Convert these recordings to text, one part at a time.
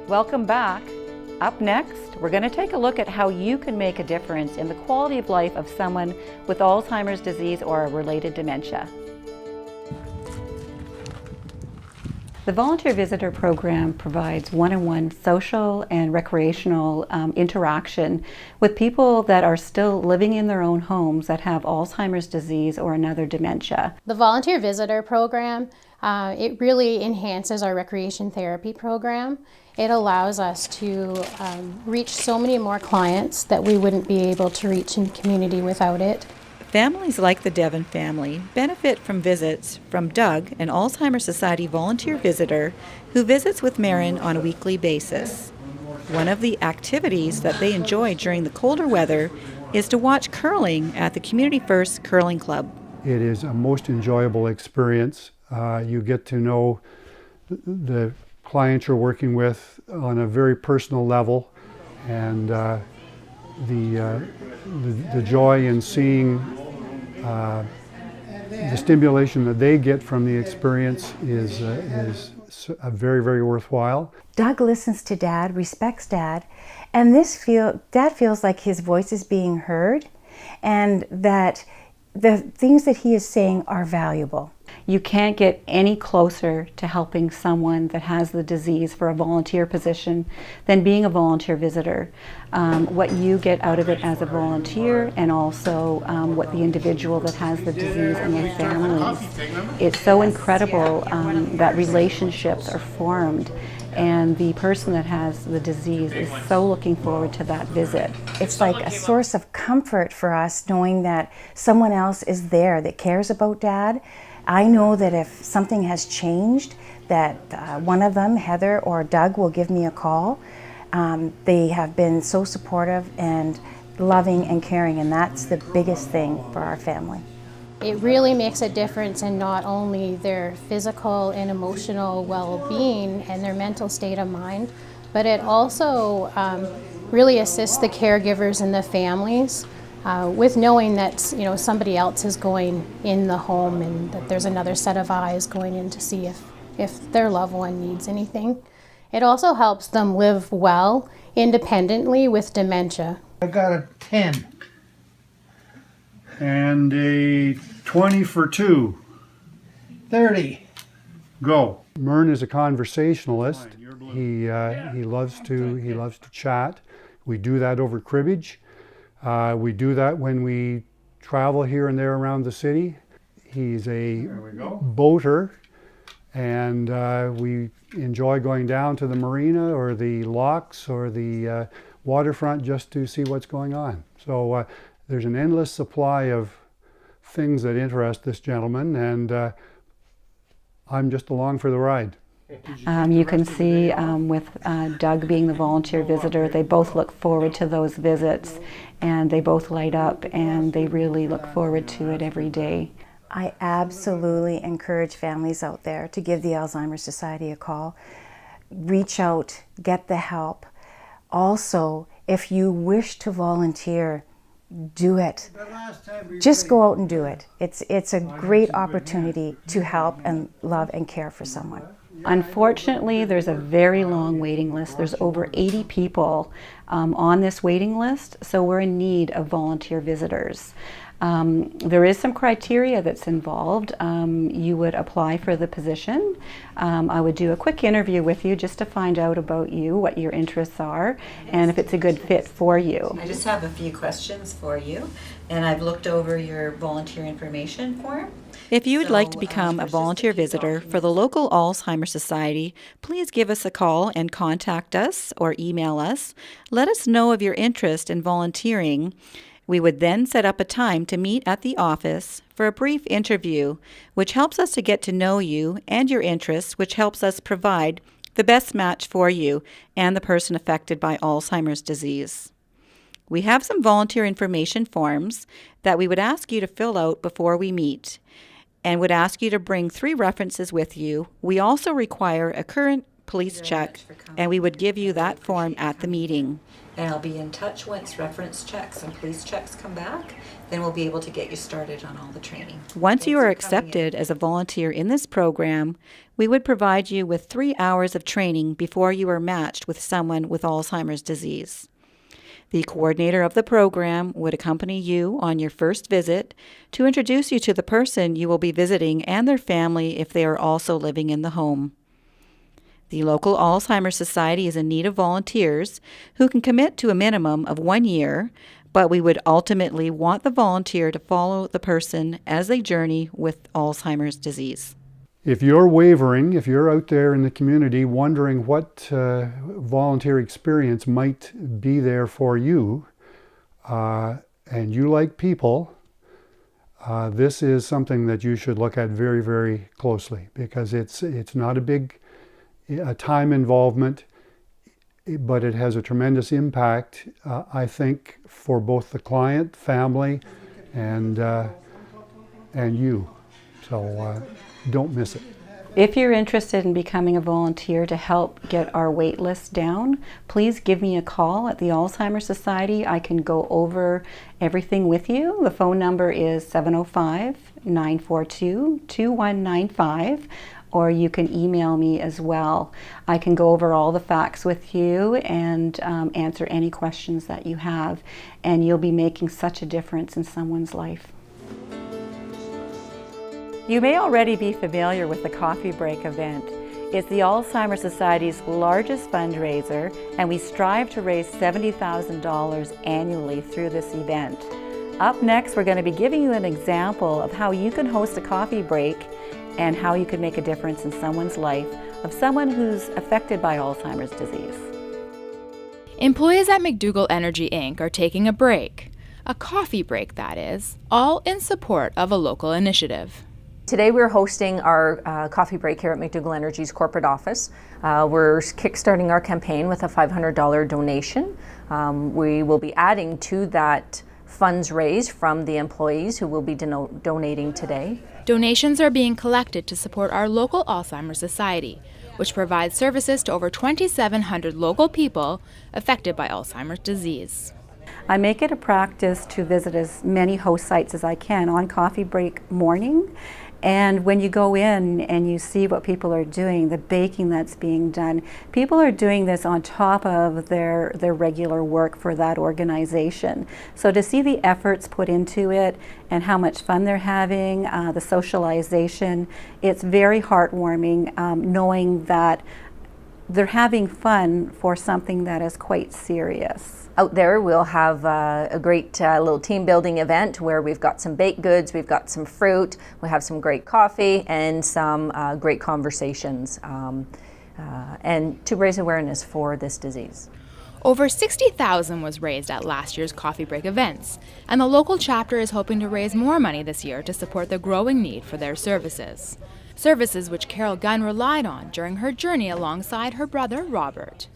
Welcome back. Up next, we're going to take a look at how you can make a difference in the quality of life of someone with Alzheimer's disease or a related dementia. The Volunteer Visitor Program provides one-on-one social and recreational interaction with people that are still living in their own homes that have Alzheimer's disease or another dementia. The Volunteer Visitor Program, it really enhances our recreation therapy program. It allows us to reach so many more clients that we wouldn't be able to reach in the community without it. Families like the Devon family benefit from visits from Doug, an Alzheimer's Society volunteer visitor who visits with Marin on a weekly basis. One of the activities that they enjoy during the colder weather is to watch curling at the Community First Curling Club. It is a most enjoyable experience. You get to know the clients you're working with on a very personal level, and the joy in seeing the stimulation that they get from the experience is very, very worthwhile. Doug listens to Dad, respects Dad, and Dad feels like his voice is being heard and that the things that he is saying are valuable. You can't get any closer to helping someone that has the disease for a volunteer position than being a volunteer visitor. What you get out of it as a volunteer, and also what the individual that has the disease and their families, it's so incredible that relationships are formed, and the person that has the disease is so looking forward to that visit. It's like a source of comfort for us knowing that someone else is there that cares about Dad. I know that if something has changed, that one of them, Heather or Doug, will give me a call. They have been so supportive and loving and caring, and that's the biggest thing for our family. It really makes a difference in not only their physical and emotional well-being and their mental state of mind, but it also really assists the caregivers and the families with knowing that somebody else is going in the home and that there's another set of eyes going in to see if their loved one needs anything. It also helps them live well independently with dementia. I got a 10. And a 20 for 2. 30. Go. Mern is a conversationalist. He loves to chat. We do that over cribbage. We do that when we travel here and there around the city. He's a boater, and we enjoy going down to the marina or the locks or the waterfront just to see what's going on. So there's an endless supply of things that interest this gentleman, and I'm just along for the ride. You can see with Doug being the volunteer visitor, they both look forward to those visits, and they both light up, and they really look forward to it every day. I absolutely encourage families out there to give the Alzheimer's Society a call. Reach out, get the help. Also, if you wish to volunteer, do it. Just go out and do it. It's a great opportunity to help and love and care for someone. Unfortunately, there's a very long waiting list. There's over 80 people on this waiting list, so we're in need of volunteer visitors. There is some criteria that's involved. You would apply for the position. I would do a quick interview with you just to find out about you, what your interests are, and if it's a good fit for you. I just have a few questions for you, and I've looked over your volunteer information form. If you would like to become a volunteer visitor for the local Alzheimer's Society, please give us a call and contact us or email us. Let us know of your interest in volunteering. We would then set up a time to meet at the office for a brief interview, which helps us to get to know you and your interests, which helps us provide the best match for you and the person affected by Alzheimer's disease. We have some volunteer information forms that we would ask you to fill out before we meet, and would ask you to bring 3 references with you. We also require a current police check, and we would give you that form at the meeting. And I'll be in touch once reference checks and police checks come back. Then we'll be able to get you started on all the training. Once you are accepted as a volunteer in this program, we would provide you with 3 hours of training before you are matched with someone with Alzheimer's disease. The coordinator of the program would accompany you on your first visit to introduce you to the person you will be visiting and their family if they are also living in the home. The local Alzheimer's Society is in need of volunteers who can commit to a minimum of 1 year, but we would ultimately want the volunteer to follow the person as they journey with Alzheimer's disease. If you're wavering, if you're out there in the community wondering what volunteer experience might be there for you, and you like people, this is something that you should look at very, very closely, because it's not a big time involvement, but it has a tremendous impact, I think, for both the client, family, and you. So don't miss it. If you're interested in becoming a volunteer to help get our wait list down, please give me a call at the Alzheimer's Society. I can go over everything with you. The phone number is 705-942-2195, or you can email me as well. I can go over all the facts with you and answer any questions that you have, and you'll be making such a difference in someone's life. You may already be familiar with the Coffee Break event. It's the Alzheimer's Society's largest fundraiser, and we strive to raise $70,000 annually through this event. Up next, we're going to be giving you an example of how you can host a coffee break and how you can make a difference in someone's life of someone who's affected by Alzheimer's disease. Employees at McDougall Energy Inc. are taking a break, a coffee break that is, all in support of a local initiative. Today we're hosting our coffee break here at McDougall Energy's corporate office. We're kickstarting our campaign with a $500 donation. We will be adding to that funds raised from the employees who will be donating today. Donations are being collected to support our local Alzheimer's Society, which provides services to over 2,700 local people affected by Alzheimer's disease. I make it a practice to visit as many host sites as I can on coffee break morning. And when you go in and you see what people are doing, the baking that's being done, people are doing this on top of their regular work for that organization. So to see the efforts put into it and how much fun they're having, the socialization, it's very heartwarming knowing that they're having fun for something that is quite serious. Out there we'll have a great little team building event where we've got some baked goods, we've got some fruit, we have some great coffee and some great conversations and to raise awareness for this disease. Over $60,000 was raised at last year's coffee break events, and the local chapter is hoping to raise more money this year to support the growing need for their services. Services which Carol Gunn relied on during her journey alongside her brother Robert.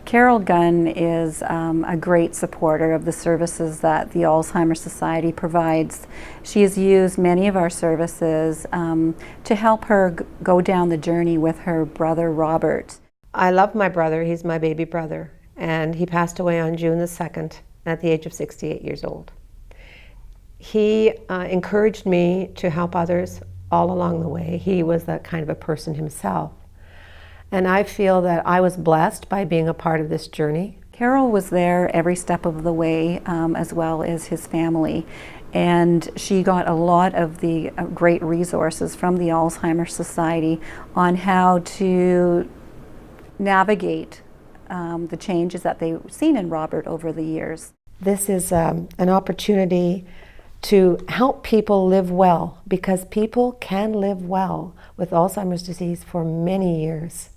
Carol Gunn is a great supporter of the services that the Alzheimer's Society provides. She has used many of our services to help her go down the journey with her brother Robert. I love my brother. He's my baby brother, and he passed away on June the 2nd at the age of 68 years old. He encouraged me to help others all along the way. He was that kind of a person himself. And I feel that I was blessed by being a part of this journey. Carol was there every step of the way, as well as his family. And she got a lot of the great resources from the Alzheimer's Society on how to navigate the changes that they've seen in Robert over the years. This is an opportunity to help people live well, because people can live well with Alzheimer's disease for many years.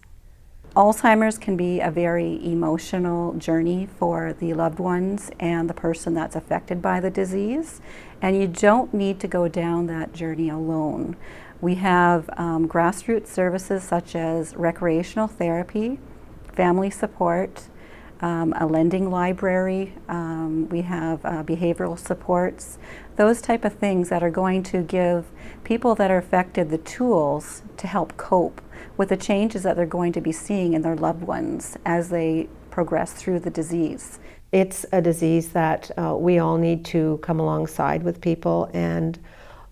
Alzheimer's can be a very emotional journey for the loved ones and the person that's affected by the disease, and you don't need to go down that journey alone. We have grassroots services such as recreational therapy, family support, a lending library, we have behavioral supports, those type of things that are going to give people that are affected the tools to help cope with the changes that they're going to be seeing in their loved ones as they progress through the disease. It's a disease that we all need to come alongside with people and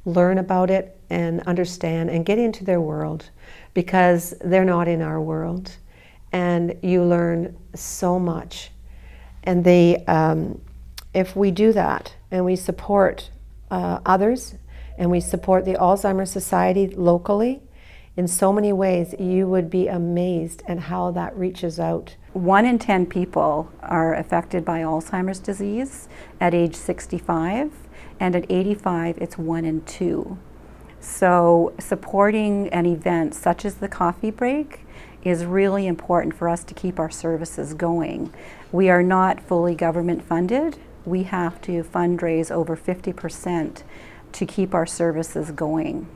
learn about it and understand and get into their world, because they're not in our world. And you learn so much. And if we do that and we support others and we support the Alzheimer's Society locally, in so many ways, you would be amazed at how that reaches out. 1 in 10 people are affected by Alzheimer's disease at age 65, and at 85, it's 1 in 2. So supporting an event such as the coffee break is really important for us to keep our services going. We are not fully government funded. We have to fundraise over 50% to keep our services going.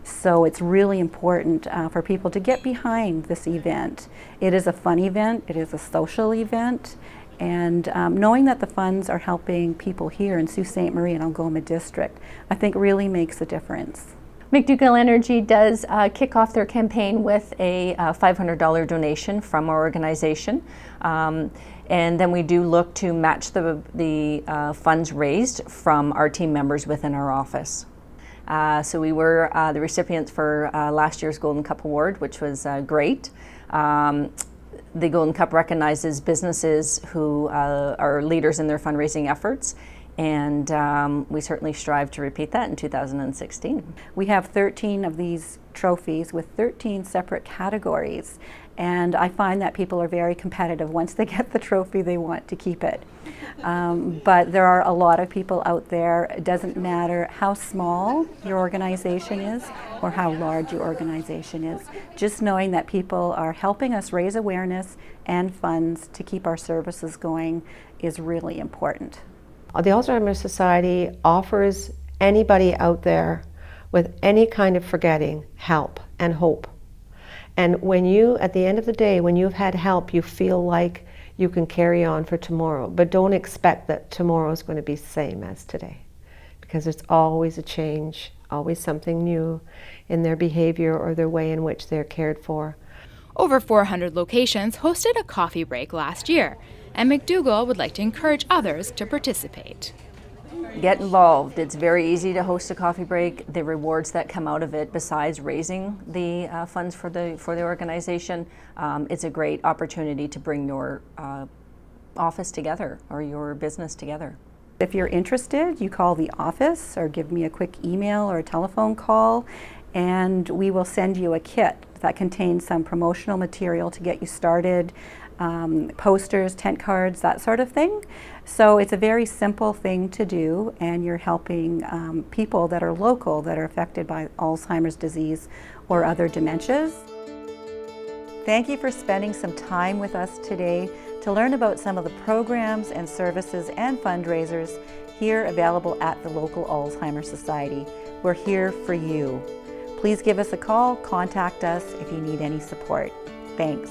So it's really important for people to get behind this event. It is a fun event, it is a social event, and knowing that the funds are helping people here in Sault Ste. Marie and Algoma District, I think really makes a difference. McDougall Energy does kick off their campaign with a $500 donation from our organization. And then we do look to match the funds raised from our team members within our office. So we were the recipients for last year's Golden Cup Award, which was great. The Golden Cup recognizes businesses who are leaders in their fundraising efforts, and we certainly strive to repeat that in 2016. We have 13 of these trophies with 13 separate categories, and I find that people are very competitive. Once they get the trophy, they want to keep it. But there are a lot of people out there. It doesn't matter how small your organization is or how large your organization is. Just knowing that people are helping us raise awareness and funds to keep our services going is really important. The Alzheimer's Society offers anybody out there with any kind of forgetting help and hope. And when you, at the end of the day, when you've had help, you feel like you can carry on for tomorrow. But don't expect that tomorrow is going to be the same as today, because it's always a change, always something new in their behavior or their way in which they're cared for. Over 400 locations hosted a coffee break last year, and McDougall would like to encourage others to participate. Get involved. It's very easy to host a coffee break. The rewards that come out of it, besides raising the funds for the organization, it's a great opportunity to bring your office together or your business together. If you're interested, you call the office or give me a quick email or a telephone call, and we will send you a kit that contains some promotional material to get you started, posters, tent cards, that sort of thing. So it's a very simple thing to do, and you're helping people that are local that are affected by Alzheimer's disease or other dementias. Thank you for spending some time with us today to learn about some of the programs and services and fundraisers here available at the local Alzheimer's Society. We're here for you. Please give us a call, contact us if you need any support. Thanks.